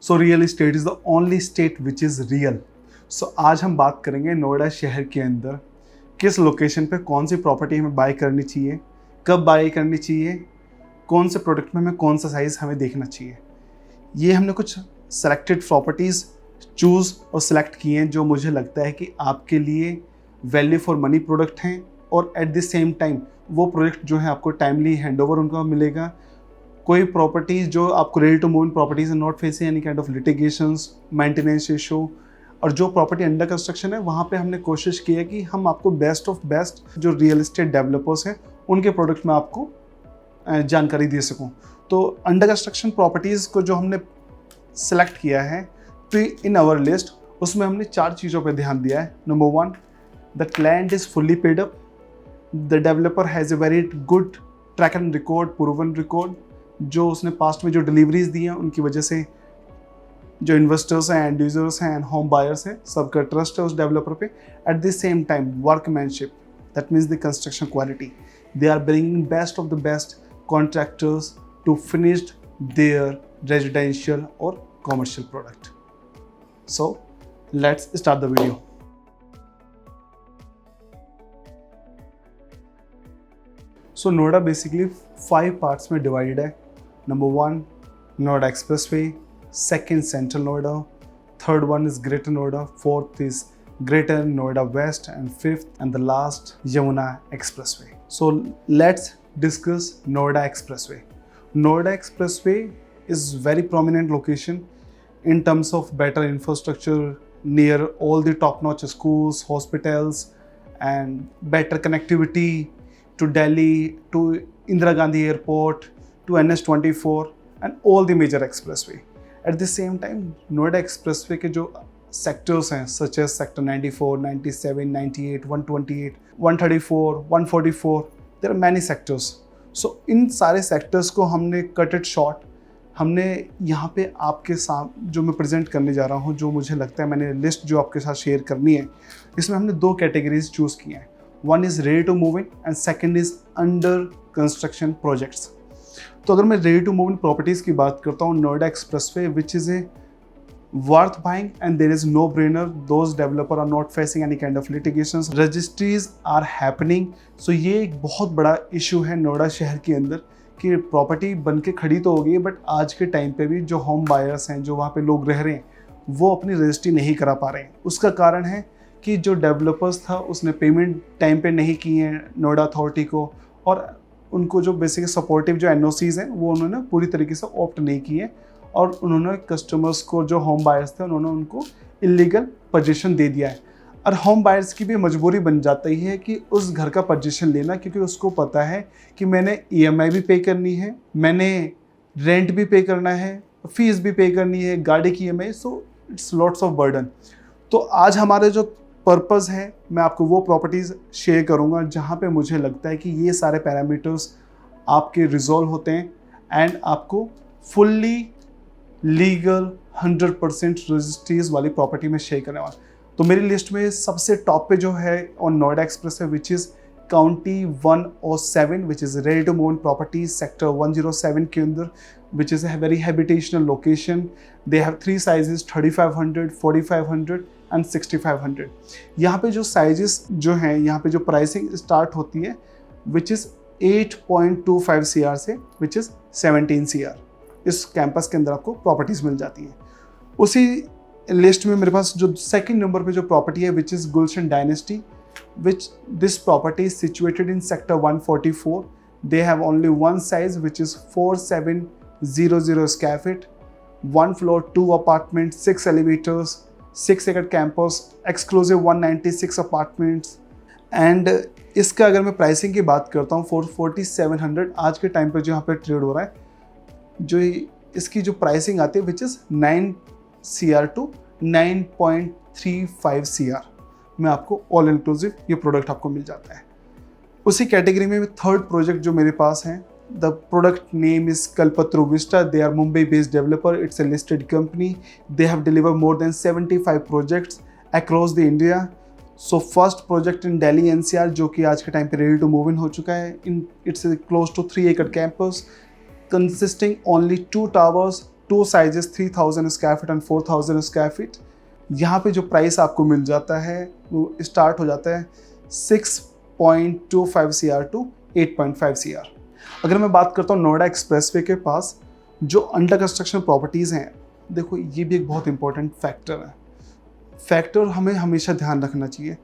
So real estate is the only state which is real. So आज हम बात करेंगे नोएडा शहर के अंदर किस लोकेशन पे कौन सी प्रॉपर्टी हमें बाय करनी चाहिए, कब बाय करनी चाहिए, कौन से प्रोडक्ट में हमें कौन सा साइज़ हमें देखना चाहिए। ये हमने कुछ सेलेक्टेड प्रॉपर्टीज़ चूज़ और सेलेक्ट किए हैं जो मुझे लगता है कि आपके लिए वैल्यू फॉर मनी प्रोडक्ट हैं और एट द सेम टाइम वो प्रोडक्ट जो है आपको टाइमली हैंडओवर उनका मिलेगा। कोई प्रॉपर्टीज़ जो आपको ready to move in properties are not facing any kind of litigations, maintenance issue, और जो प्रॉपर्टी अंडर कंस्ट्रक्शन है वहाँ पे हमने कोशिश की है कि हम आपको बेस्ट ऑफ बेस्ट जो रियल एस्टेट डेवलपर्स हैं उनके प्रोडक्ट में आपको जानकारी दे सकूँ। तो अंडर कंस्ट्रक्शन प्रॉपर्टीज़ को जो हमने सेलेक्ट किया है तो इन आवर लिस्ट उसमें हमने 4 चीज़ों पे ध्यान दिया है। Number 1, the client is fully paid up, the developer has a very good track and record, proven record, जो उसने पास्ट में जो डिलीवरीज दी हैं उनकी वजह से जो इन्वेस्टर्स हैं, एंड यूजर्स हैं, एंड होम बायर्स हैं, सबका ट्रस्ट है उस डेवलपर पे। At the same time workmanship, that means the construction quality, they are bringing best of the best contractors to finished their residential और commercial product. So let's start the video. So Noida basically 5 parts में divided है। Number 1, Noida expressway, second central Noida, third one is greater Noida, fourth is greater Noida west, and fifth and the last Yamuna expressway. So let's discuss Noida expressway. Noida expressway is very prominent location in terms of better infrastructure near all the top-notch schools, hospitals, and better connectivity to Delhi, to Indira Gandhi Airport, to NH24 and all the major expressway. At the same time, Noida Expressway के जो sectors हैं such as sector 94, 97, 98, 128, 134, 144, there are many sectors. So इन सारे sectors को हमने cut it short, हमने यहाँ पे आपके साथ जो मैं प्रेजेंट करने जा रहा हूँ, जो मुझे लगता है मैंने लिस्ट जो आपके साथ शेयर करनी है, इसमें हमने 2 कैटेगरीज चूज़ की हैं। One is ready to move in and second is under construction projects. तो अगर मैं ready to move in properties की बात करता हूँ, Noida expressway which is a worth buying and there is no brainer, those developer are not facing any kind of litigations, registries are happening। so ये एक बहुत बड़ा इशू है नोएडा शहर के अंदर कि प्रॉपर्टी बन के खड़ी तो हो गई है बट आज के टाइम पे भी जो होम बायर्स हैं, जो वहाँ पे लोग रह रहे हैं, वो अपनी रजिस्ट्री नहीं करा पा रहे हैं। उसका कारण है कि जो डेवलपर्स था उसने पेमेंट टाइम पे नहीं की है नोएडा अथॉरिटी को, और उनको जो बेसिक सपोर्टिव जो NOCs हैं वो उन्होंने पूरी तरीके से ऑप्ट नहीं किए, और उन्होंने कस्टमर्स को जो होम बायर्स थे उन्होंने उनको इलीगल पोजीशन दे दिया है। और होम बायर्स की भी मजबूरी बन जाती है कि उस घर का पोजीशन लेना, क्योंकि उसको पता है कि मैंने EMI भी पे करनी है, मैंने रेंट भी पे करना है, फीस भी पे करनी है, गाड़ी की EMI, so it's lots of burden. तो आज हमारे जो पर्पज़ है, मैं आपको वो प्रॉपर्टीज़ शेयर करूँगा जहाँ पे मुझे लगता है कि ये सारे पैरामीटर्स आपके रिजॉल्व होते हैं एंड आपको फुल्ली लीगल 100% रजिस्ट्रीज वाली प्रॉपर्टी में शेयर करने वाला। तो मेरी लिस्ट में सबसे टॉप पे जो है ऑन नोएडा एक्सप्रेस है which is county 107 which is ready to move in property sector 107 के अंदर, which is a very habitational location. They have 3 sizes 3500, 4500 and 6500। यहाँ पे जो साइजेस जो हैं, यहाँ पे जो प्राइसिंग स्टार्ट होती है विच इज़ 8.25 CR से विच इज़ 17 CR। इस कैंपस के अंदर आपको प्रॉपर्टीज़ मिल जाती हैं। उसी लिस्ट में मेरे पास जो सेकंड नंबर पे जो प्रॉपर्टी है which is Gulshan dynasty, which this property is situated in sector 144। They have only one size which is 4700 square feet, 1 floor, 2 apartment, 6 elevators, 6 एकड़ कैंपस, एक्सक्लूसिव 196 अपार्टमेंट्स। एंड इसका अगर मैं प्राइसिंग की बात करता हूँ 4700 आज के टाइम पर जो यहाँ पे ट्रेड हो रहा है, जो इसकी जो प्राइसिंग आती है which is 9 CR to 9.35 CR में आपको ऑल इंक्लूसिव ये प्रोडक्ट आपको मिल जाता है। उसी कैटेगरी में थर्ड प्रोजेक्ट जो मेरे पास है, the product name is Kalpataru vista. They are Mumbai based developer, it's a listed company. They have delivered more than 75 projects across the India. So first project in Delhi NCR जो कि आज के टाइम पे रेडी टू मूव इन हो चुका है। In its close to 3 एकड़ campus consisting only 2 towers, two sizes 3000 square feet and 4000 square feet. यहाँ पे जो प्राइस आपको मिल जाता है वो स्टार्ट हो जाता है 6.25 CR टू 8.5 CR। अगर मैं बात करता हूँ नोएडा एक्सप्रेसवे के पास जो अंडर कंस्ट्रक्शन प्रॉपर्टीज़ हैं, देखो ये भी एक बहुत इंपॉर्टेंट फैक्टर है। फैक्टर हमें हमेशा ध्यान रखना चाहिए।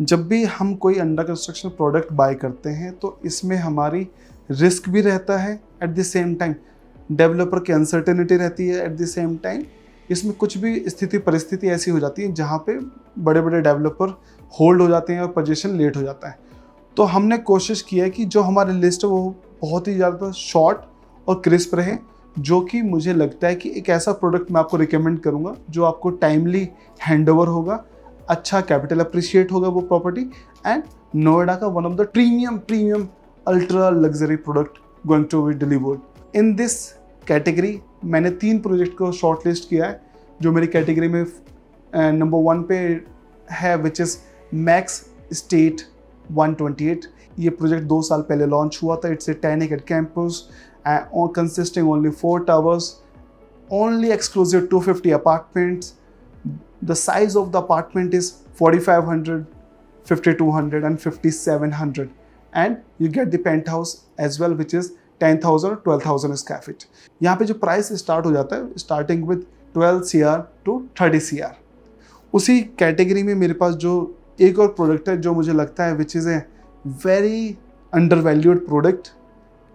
जब भी हम कोई अंडर कंस्ट्रक्शन प्रोडक्ट बाय करते हैं तो इसमें हमारी रिस्क भी रहता है, eight the same time developer की अनसर्टेनिटी रहती है, एट द सेम टाइम इसमें कुछ भी स्थिति परिस्थिति ऐसी हो जाती है जहाँ पे बड़े बड़े डेवलपर होल्ड हो जाते हैं और पोजीशन लेट हो जाता है। तो हमने कोशिश की है कि जो हमारी लिस्ट है वो बहुत ही ज़्यादा शॉर्ट और क्रिस्प रहे, जो कि मुझे लगता है कि एक ऐसा प्रोडक्ट मैं आपको रिकमेंड करूँगा जो आपको टाइमली हैंडओवर होगा, अच्छा कैपिटल अप्रिशिएट होगा वो प्रॉपर्टी, एंड नोएडा का one of the premium ultra luxury product going to be delivered in this category. मैंने 3 प्रोजेक्ट को शॉर्ट लिस्ट किया है जो मेरी कैटेगरी में नंबर 1 पे है, विच इज़ मैक्स स्टेट 128। ये प्रोजेक्ट 2 साल पहले लॉन्च हुआ था। इट्स ए 10 एकड़ campus consisting only 4 towers, only exclusive 250 apartments. The size of the apartment is 4500, 5200 and 5700, and you get the penthouse as well, which is 10,000 or 12,000 square feet. यहाँ पे जो price start हो जाता है starting with 12 CR to 30 CR। उसी category में मेरे पास जो एक और प्रोडक्ट है जो मुझे लगता है which is a very under valued product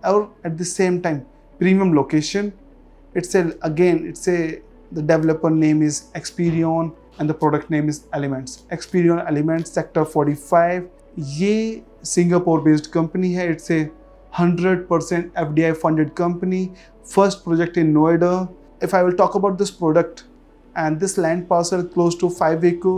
और at the same time premium location. It's the developer name is Experion and the product name is Elements. Experion Elements Sector 45। ये सिंगापुर बेस्ड कंपनी है। It's a 100% FDI funded company. First project in Noida. If I will talk about this product, and this land parcel close to 5 acre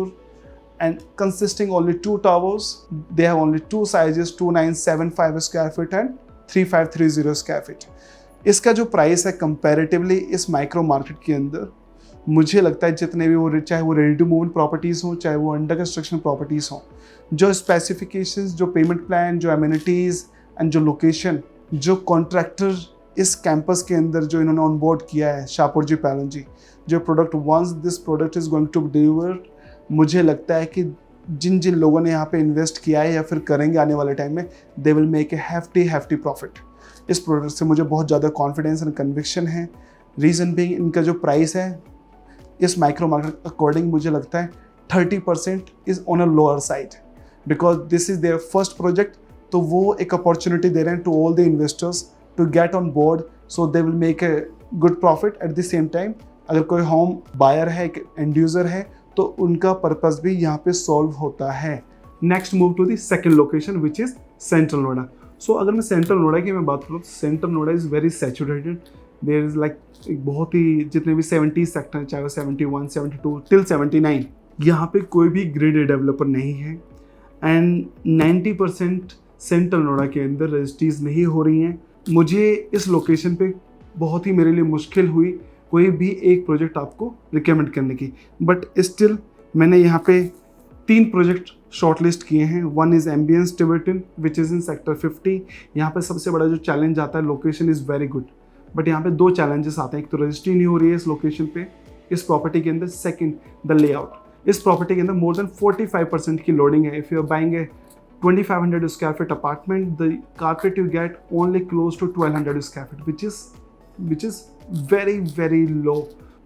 and consisting only 2 towers. They have only 2 sizes, 2975 square feet and 3530 square feet. इसका जो price है comparatively इस micro market के अंदर मुझे लगता है जितने भी वो चाहे वो रेडी टू मूव प्रॉपर्टीज़ हों चाहे वो अंडर कंस्ट्रक्शन प्रॉपर्टीज़ हों, जो स्पेसिफिकेशंस, जो पेमेंट प्लान, जो एमिनिटीज़ एंड जो लोकेशन, जो कॉन्ट्रैक्टर इस कैंपस के अंदर जो इन्होंने ऑन बोर्ड किया है शाहपुर जी पैलन जी, जो product once this product is going to delivered, मुझे लगता है कि जिन जिन लोगों ने यहाँ पे इन्वेस्ट किया है या फिर करेंगे आने वाले टाइम में, दे will make A hefty profit. इस प्रोडक्ट से मुझे बहुत ज़्यादा कॉन्फिडेंस एंड कन्विक्शन है। रीज़न बीइंग इनका जो प्राइस है इस माइक्रो मार्केट अकॉर्डिंग मुझे लगता है 30% is on a lower side, because this is their first project. तो वो एक अपॉर्चुनिटी दे रहे हैं to all the investors to get on board, so they will make a good profit. At the same time अगर कोई home buyer है, एक एंड यूज़र है, तो उनका पर्पस भी यहाँ पे सॉल्व होता है। Next move to the second location which is central Noida. So अगर मैं सेंट्रल नोएडा की मैं बात करूँ तो central Noida is very saturated. There is like एक बहुत ही जितने भी 70 सेक्टर हैं, चाहे वो 71, 72 टिल 79, यहाँ पे कोई भी ग्रेड डेवलपर नहीं है एंड 90% सेंट्रल नोएडा के अंदर रजिस्ट्रीज नहीं हो रही हैं। मुझे इस लोकेशन पे बहुत ही मेरे लिए मुश्किल हुई कोई भी एक प्रोजेक्ट आपको रिकमेंड करने की, बट स्टिल मैंने यहाँ पे 3 प्रोजेक्ट शॉर्टलिस्ट किए हैं। One is ambience Tibetan which is in sector 50। यहाँ पे सबसे बड़ा जो चैलेंज आता है, location is very good, but यहाँ पे 2 चैलेंजेस आते हैं। एक तो रजिस्ट्री नहीं हो रही है इस लोकेशन पे इस प्रॉपर्टी के अंदर, सेकेंड द लेआउट। इस प्रॉपर्टी के अंदर मोर देन 45% की लोडिंग है। If you are buying a 2500 square feet apartment, the carpet you get only close to 1200 square feet which is very low।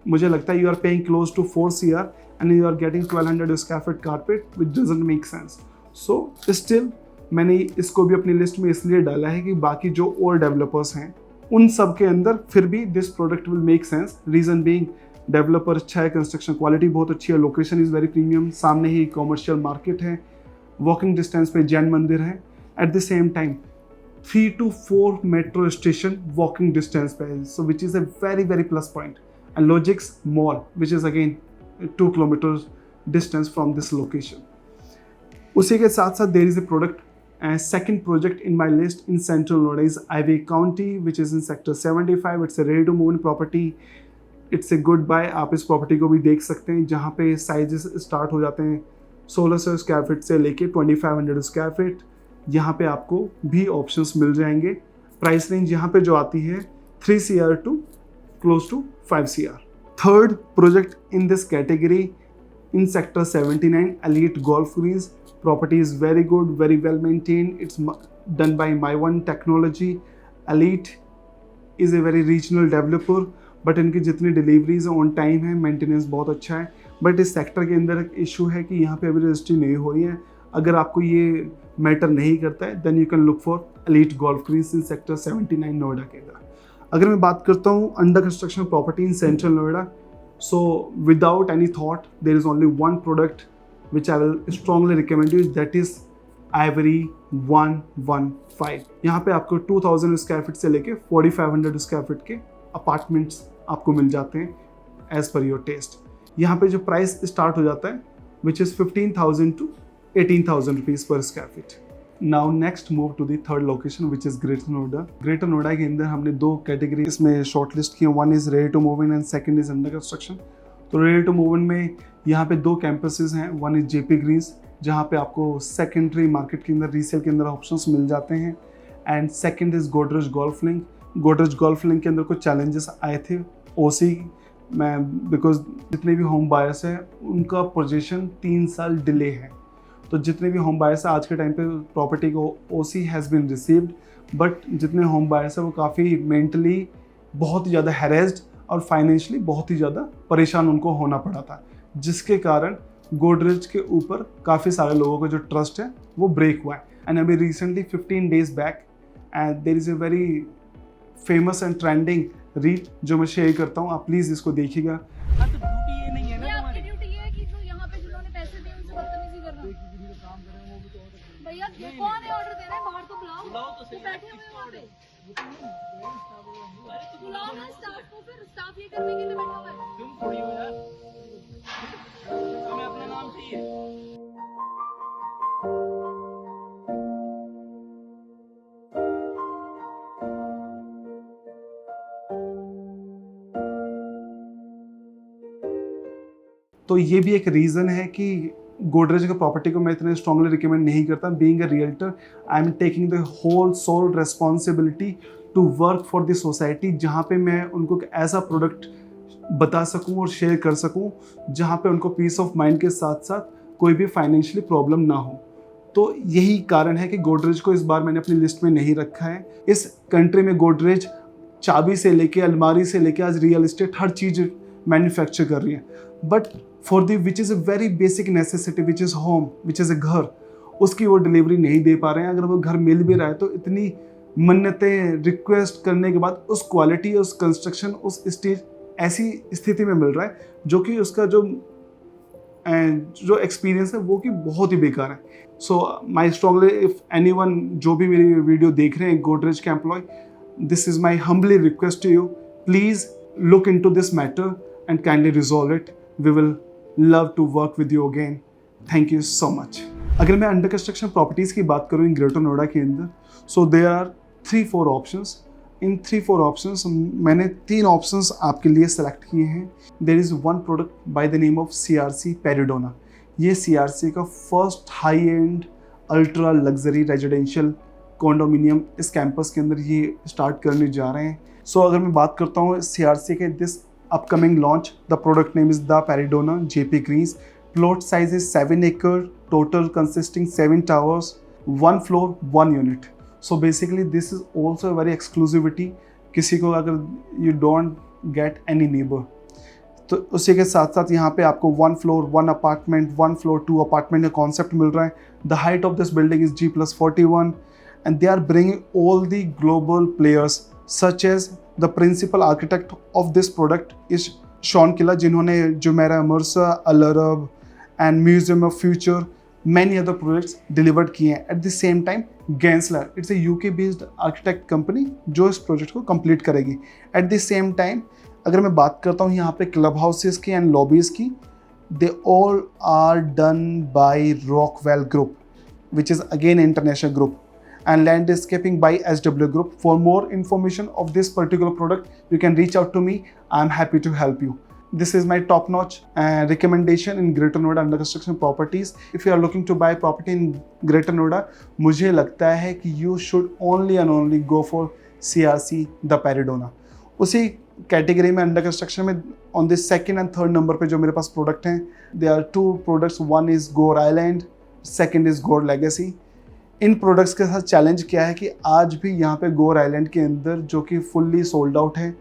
मुझे लगता है you are paying close to 4 CR and you are getting 1200 square feet carpet which doesn't make sense. So still मैंने इसको भी अपनी list में इसलिए डाला है कि बाकी जो और डेवलपर्स हैं उन सब के अंदर फिर भी this product will make sense. Reason being developer अच्छा है, कंस्ट्रक्शन क्वालिटी बहुत अच्छी है, लोकेशन इज़ वेरी प्रीमियम, सामने ही कॉमर्शियल मार्केट है, वॉकिंग डिस्टेंस पे जैन मंदिर है, eight the same time 3 to 4 metro station walking distance पे है, so which is a very plus point, and Logix Mall which is again 2 kilometers distance from this location। उसी के साथ साथ there is a product and second project in my list in Central Noida is Ivy County which is in sector 75। It's a ready to move property, it's a good buy। आप इस property को भी देख सकते हैं जहाँ पे sizes start हो जाते हैं 1600 स्क्वायर फीट से लेके 2500 स्क्वायर फीट। यहाँ पे आपको भी ऑप्शंस मिल जाएंगे। प्राइस रेंज यहाँ पे जो आती है 3 CR to close to 5 CR. Third project in this category in sector 79, Elite Golf Greens. Property is very good, very well maintained. It's done by My One Technology. Elite is a very regional developer, but इनकी जितनी deliveries on time है, maintenance बहुत अच्छा है. But इस sector के अंदर एक इशू है कि यहाँ पे अभी रजिस्ट्री नहीं हो रही है. अगर आपको ये मैटर नहीं करता है then you can look for elite golf greens in sector 79 Noida के अंदर. अगर मैं बात करता हूँ under construction property in central Noida, so without any thought there is only one product which I will strongly recommend you, that is ivory 115. यहाँ पे आपको 2000 स्क्वायर फीट से लेके 4500 स्क्वायर फीट के अपार्टमेंट्स आपको मिल जाते हैं एज पर योर टेस्ट. यहाँ पे जो प्राइस स्टार्ट हो जाता है which is 15,000 to 18,000 rupees per square feet. Now next move to the third location which is greater Noida. Greater Noida के अंदर हमने दो कैटेगरी इसमें शॉर्ट लिस्ट की है. One is ready to move in and second is under construction. तो ready to move in में यहाँ पे दो कैंपसेस हैं. वन इज़ जेपी ग्रीन्स जहाँ पे आपको सेकेंडरी मार्केट के अंदर रीसेल के अंदर ऑप्शंस मिल जाते हैं, and second is Godrej golf link. Godrej golf link के अंदर कुछ चैलेंजेस आए थे ओसी में, बिकॉज जितने भी होम बायर्स हैं उनका पोजीशन 3 साल डिले है. तो जितने भी होम बायर्स हैं आज के टाइम पे प्रॉपर्टी को ओसी हैज़ बीन रिसीव्ड, बट जितने होम बायर्स हैं वो काफ़ी मेंटली बहुत ही ज़्यादा हैरेस्ड और फाइनेंशियली बहुत ही ज़्यादा परेशान उनको होना पड़ा था, जिसके कारण गोदरेज के ऊपर काफ़ी सारे लोगों का जो ट्रस्ट है वो ब्रेक हुआ है. एंड अभी recently 15 days back and there is a very famous and trending reel जो मैं शेयर करता हूँ, आप प्लीज़ इसको देखिएगा. ड्यूटी ये नहीं है ना तुम्हारी. ड्यूटी ये है कि जो यहाँ पे जिन्होंने पैसे दिए उनसे बदतमीजी करना. भैया कौन है ऑर्डर दे रहा है? बाहर तो बुलाओ तो बैठे हुए वहाँ पे. बुलाओ ना स्टाफ को, फिर स्टाफ ये करने के लिए बैठा हुआ है. तुम थोड़ी हो यार, हमें अपना नाम चाहिए. तो ये भी एक रीज़न है कि गोदरेज का प्रॉपर्टी को मैं इतने स्ट्रांगली रिकमेंड नहीं करता. Being a realtor I am taking the whole sole responsibility to work for the society, जहाँ पे मैं उनको एक ऐसा प्रोडक्ट बता सकूँ और शेयर कर सकूँ जहाँ पे उनको पीस ऑफ माइंड के साथ साथ कोई भी फाइनेंशियली प्रॉब्लम ना हो. तो यही कारण है कि गोदरेज को इस बार मैंने अपनी लिस्ट में नहीं रखा है. इस कंट्री में गोदरेज चाबी से लेके अलमारी से लेके आज रियल एस्टेट हर चीज़ मैन्युफैक्चर कर रही है, but for the which is a very basic necessity which is home, which is अ घर, उसकी वो डिलीवरी नहीं दे पा रहे हैं. अगर वो घर मिल भी रहा है तो इतनी मन्नतें रिक्वेस्ट करने के बाद उस क्वालिटी, उस कंस्ट्रक्शन, उस स्टेज ऐसी स्थिति में मिल रहा है जो कि उसका जो एक्सपीरियंस है वो कि बहुत ही बेकार है. So my strongly if anyone जो भी मेरी वीडियो देख रहे हैं गोदरेज के employ, this is my humbly request to you, please look into this matter and kindly resolve it. We will love to work with you again. Thank you so much. अगर मैं under construction properties की बात करूँ in greater Noida के अंदर, so there are 3-4 options. इन 3-4 options मैंने 3 options आपके लिए सेलेक्ट किए हैं. There is one product by the name of CRC Peridona. ये CRC का first high end ultra luxury residential condominium इस कैंपस के अंदर ये स्टार्ट करने जा रहे हैं. सो अगर मैं बात करता हूँ CRC के this upcoming launch, the product name is the पेरिडोना JP Greens. Plot size is 7 acre, total consisting 7 towers, 1 floor 1 unit. So basically this is also very exclusivity. किसी को अगर you don't get any neighbour, तो उसी के साथ साथ यहाँ पे आपको 1 floor 1 apartment, 1 floor 2 apartment का कॉन्सेप्ट मिल रहा है. The height of this building is G+41 and they are bringing all the global players such as the principal architect of this product is Sean Killa, जिन्होंने Jumeirah Mirza, Al Arab and Museum of Future many other projects delivered किए हैं. At the same time Gensler, it's a UK based architect company जो इस project को complete करेगी. At the same time अगर मैं बात करता हूँ यहाँ पे क्लब हाउसेस की एंड लॉबीज़ की, they all are done by Rockwell Group which is again international group, and landscaping by SW Group. For more information of this particular product, you can reach out to me. I'm happy to help you. This is my top-notch recommendation in Greater Noida under construction properties. If you are looking to buy property in Greater Noida, मुझे लगता है कि you should only and only go for CRC the Peridona. उसी category में under construction में on the second and third number पे जो मेरे पास प्रोडक्ट हैं, they are 2 products, one is Gaur island, second is Gaur legacy. इन प्रोडक्ट्स के साथ चैलेंज क्या है कि आज भी यहाँ पे गोर आइलैंड के अंदर जो कि फुल्ली सोल्ड आउट है,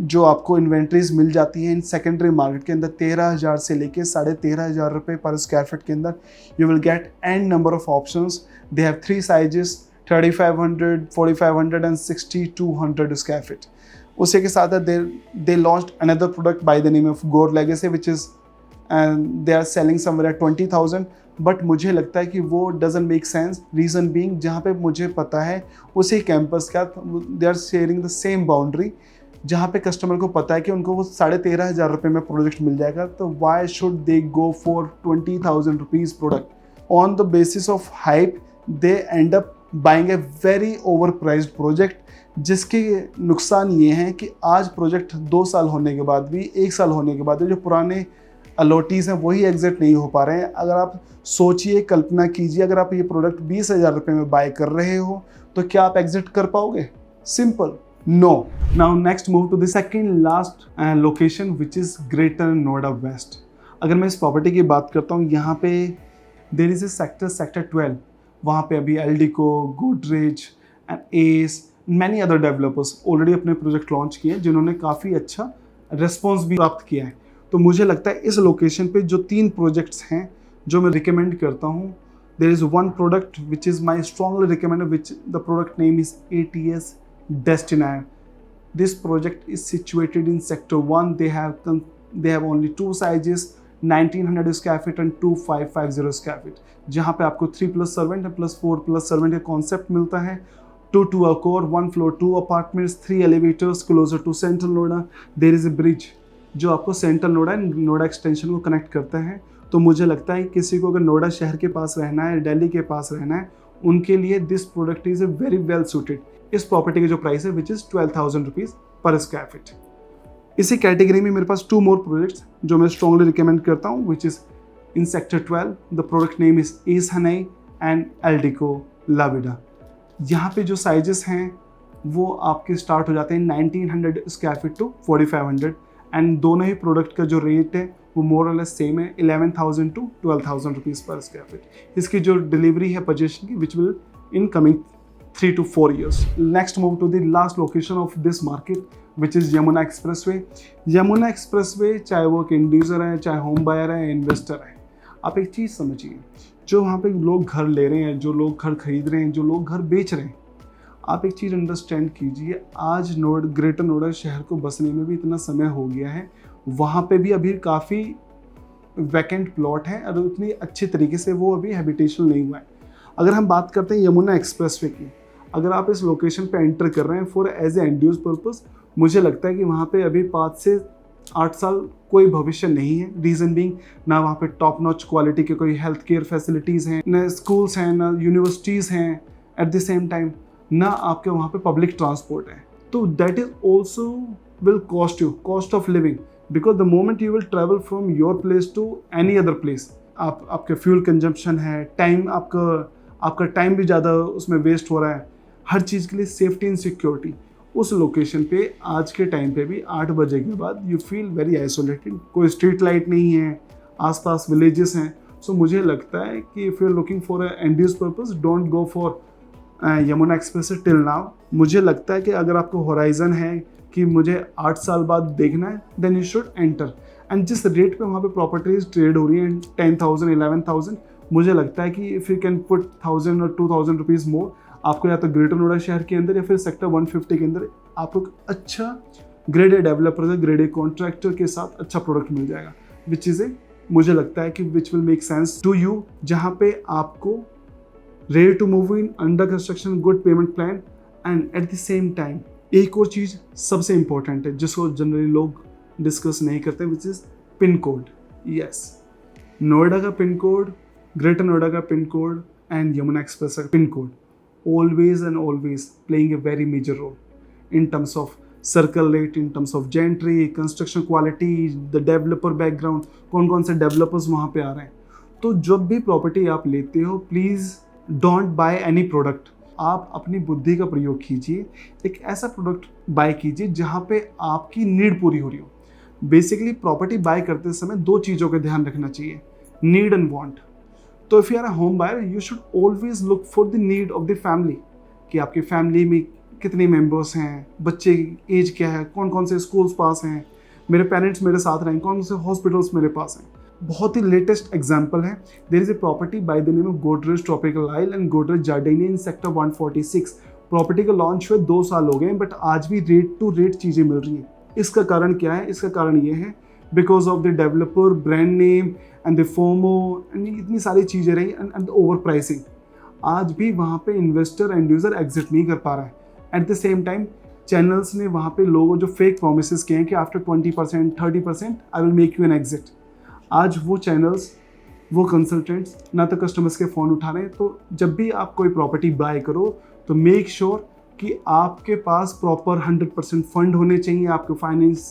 जो आपको इन्वेंट्रीज मिल जाती हैं इन सेकेंडरी मार्केट के अंदर 13,000 से लेके 13,500 रुपये पर स्क्वायर फीट के अंदर। You will get an number of options. They have 3 sizes, 3500, 4500 and 6200 square feet. उसी के साथ they launched another product by the name of Gaur legacy which is they are selling somewhere at 20,000, but मुझे लगता है कि वो doesn't make sense. Reason being, जहाँ पे मुझे पता है उसी कैंपस का they are sharing the same boundary, जहाँ पे कस्टमर को पता है कि उनको वो 13,500 रुपये में प्रोडक्ट मिल जाएगा, तो why should they go for 20,000 rupees product. On the basis of hype they and up buying a very over prized project, जिसके नुकसान ये हैं कि आज प्रोजेक्ट 2 साल होने के बाद भी, 1 साल होने के बाद भी जो पुराने अलॉटीज़ हैं वही एग्जिट नहीं हो पा रहे हैं। अगर आप सोचिए, कल्पना कीजिए, अगर आप ये प्रोडक्ट 20,000 रुपये में बाय कर रहे हो तो क्या आप एग्जिट कर पाओगे? Simple, no. Now next move to the second last location which is greater Noida west. अगर मैं इस प्रॉपर्टी की बात करता हूँ, यहाँ पे देयर इज़ ए सेक्टर 12, वहाँ पे अभी Eldeco, Godrej and S, many other developers already अपने प्रोजेक्ट लॉन्च किए हैं, जिन्होंने काफ़ी अच्छा रिस्पॉन्स भी प्राप्त किया है। तो मुझे लगता है इस लोकेशन पे जो 3 प्रोजेक्ट्स हैं जो मैं रिकमेंड करता हूँ, there is one product which is my strongly recommended, which the product name is ATS Destinaire. This project is situated in sector 1. They have only 2 sizes, 1900 square feet and 2550 square feet, जहाँ पे आपको 3+ servant and +4+ servant का concept मिलता है। 2 acre, 1 floor, 2 apartments, 3 elevators closer to Central Noida. There is a bridge जो आपको central Noida and Noida extension को connect करता है। तो मुझे लगता है किसी को अगर नोएडा शहर के पास रहना है, दिल्ली के पास रहना है, उनके लिए this product is a very well suited. इस प्रॉपर्टी की जो प्राइस है which is 12,000 rupees per square feet. इसी कैटेगरी में मेरे पास 2 मोर प्रोजेक्ट्स जो मैं स्ट्रॉन्गली रिकमेंड करता हूँ, which is in sector 12। The product name is Ace Hanei and Eldeco La Vida. यहाँ पे जो साइजेस हैं वो आपके स्टार्ट हो जाते हैं 1900 स्क्वायर फीट टू 4500, एंड दोनों ही प्रोडक्ट का जो रेट है वो मोर और लेस सेम है, 11,000 to 12,000 rupees per square feet. इसकी जो डिलीवरी है पोजीशन की, which will in coming 3 to 4 years. Next move to the last location of this market, which is Yamuna Expressway. Yamuna Expressway, चाहे वो एक इंड यूज़र है, चाहे होम बायर है, इन्वेस्टर है, आप एक चीज़ समझिए, जो वहाँ पे लोग घर ले रहे हैं, जो लोग घर खरीद रहे हैं, जो लोग घर बेच रहे हैं, आप एक चीज़ अंडरस्टैंड कीजिए, आज ग्रेटर नोएडा शहर को बसने में भी इतना समय हो गया है, वहाँ पे भी अभी काफ़ी वैकेंट प्लॉट है और उतनी अच्छी तरीके से वो अभी हैबिटेशनल नहीं हुआ है। अगर हम बात करते हैं यमुना एक्सप्रेसवे की, अगर आप इस लोकेशन पे एंटर कर रहे हैं for age a end use purpose, मुझे लगता है कि वहाँ पे अभी 5 से 8 साल कोई भविष्य नहीं है। रीज़न बीइंग, ना वहाँ पे टॉप नॉच क्वालिटी के कोई हेल्थ केयर फैसिलिटीज़ हैं, ना स्कूल्स हैं, ना यूनिवर्सिटीज़ हैं, एट द सेम टाइम ना आपके वहाँ पे पब्लिक ट्रांसपोर्ट है। तो that is also will cost you cost of living, because the moment you will travel from your place to any other place, आपके फ्यूल कंजम्पशन है, time आपका time भी ज़्यादा उसमें वेस्ट हो रहा है। हर चीज़ के लिए सेफ्टी एंड सिक्योरिटी उस लोकेशन पे आज के टाइम पे भी 8 बजे के बाद यू फील वेरी आइसोलेटेड। कोई स्ट्रीट लाइट नहीं है, आसपास विलेजेस हैं। सो मुझे लगता है कि if you are looking for a end use purpose, don't go for Yamuna express till now. मुझे लगता है कि अगर आपको होराइजन है कि मुझे 8 साल बाद देखना है, then you should enter. And जिस रेट पे वहाँ पे प्रॉपर्टीज ट्रेड हो रही हैं 10,000 11,000, मुझे लगता है कि इफ़ यू कैन पुट 1,000 और 2,000 रुपीज़ मोर, आपको या तो ग्रेटर नोएडा शहर के अंदर या फिर सेक्टर 150 के अंदर आपको अच्छा ग्रेड ए डेवलपर से ग्रेड ए कॉन्ट्रैक्टर के साथ अच्छा प्रोडक्ट मिल जाएगा, विच इज़ मुझे लगता है कि which will make sense to you, जहाँ पे आपको ready to move in, under construction, good payment plan, and at the same time एक और चीज़ सबसे इंपॉर्टेंट है जिसको जनरली लोग डिस्कस नहीं करते, which is pin code. Yes, Noida का पिन कोड, ग्रेटर नोएडा का pin code and Yamuna express का pin code always and always playing a very major role in terms of circle rate, in terms of gentry, construction quality, the developer background, कौन कौन से developers वहाँ पे आ रहे हैं। तो जब भी प्रॉपर्टी आप लेते हो, please don't by any product. आप अपनी बुद्धि का प्रयोग कीजिए, एक ऐसा प्रोडक्ट बाय कीजिए जहाँ पे आपकी नीड पूरी हो रही हो। बेसिकली प्रॉपर्टी बाय करते समय दो चीज़ों का ध्यान रखना चाहिए, नीड एंड वांट। तो if you are a home buyer you should always look for the need of the family, कि आपकी फैमिली में कितने मेंबर्स हैं, बच्चे की एज क्या है, कौन कौन से स्कूल्स पास हैं, मेरे पेरेंट्स मेरे साथ रहें, कौन से हॉस्पिटल्स मेरे पास हैं। बहुत ही लेटेस्ट एग्जांपल है, there is a property by the name of Godrej tropical isle and Godrej Jardinia in sector 146। Property का लॉन्च हुए 2 साल हो गए, बट आज भी रेट टू रेट चीज़ें मिल रही हैं। इसका कारण क्या है? इसका कारण ये है because of the developer, brand name and the FOMO and इतनी सारी चीज़ें रही एंड ओवर प्राइसिंग। आज भी वहाँ पे इन्वेस्टर एंड यूज़र एग्जिट नहीं कर पा रहा है। Eight the same time channels ने वहाँ पे लोगों जो फेक प्रोमिस किए हैं कि after 20% 30% I will make you an exit. आज वो चैनल्स, वो कंसल्टेंट्स ना तो कस्टमर्स के फ़ोन उठा रहे हैं। तो जब भी आप कोई प्रॉपर्टी बाय करो तो मेक श्योर कि आपके पास प्रॉपर 100% फंड होने चाहिए, आपके फाइनेंस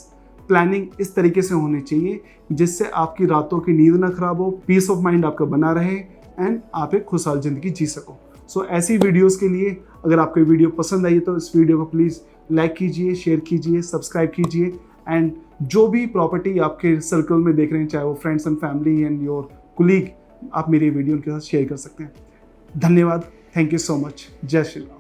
प्लानिंग इस तरीके से होनी चाहिए जिससे आपकी रातों की नींद ना खराब हो, पीस ऑफ माइंड आपका बना रहे एंड आप एक खुशहाल ज़िंदगी जी सको। सो ऐसी वीडियोस के लिए अगर आपको वीडियो पसंद आई तो इस वीडियो को प्लीज़ लाइक कीजिए, शेयर कीजिए, सब्सक्राइब कीजिए एंड जो भी प्रॉपर्टी आपके सर्कल में देख रहे हैं, चाहे वो friends and family and your colleague, आप मेरी वीडियो उनके साथ शेयर कर सकते हैं। धन्यवाद, थैंक यू सो मच, जय श्री राम।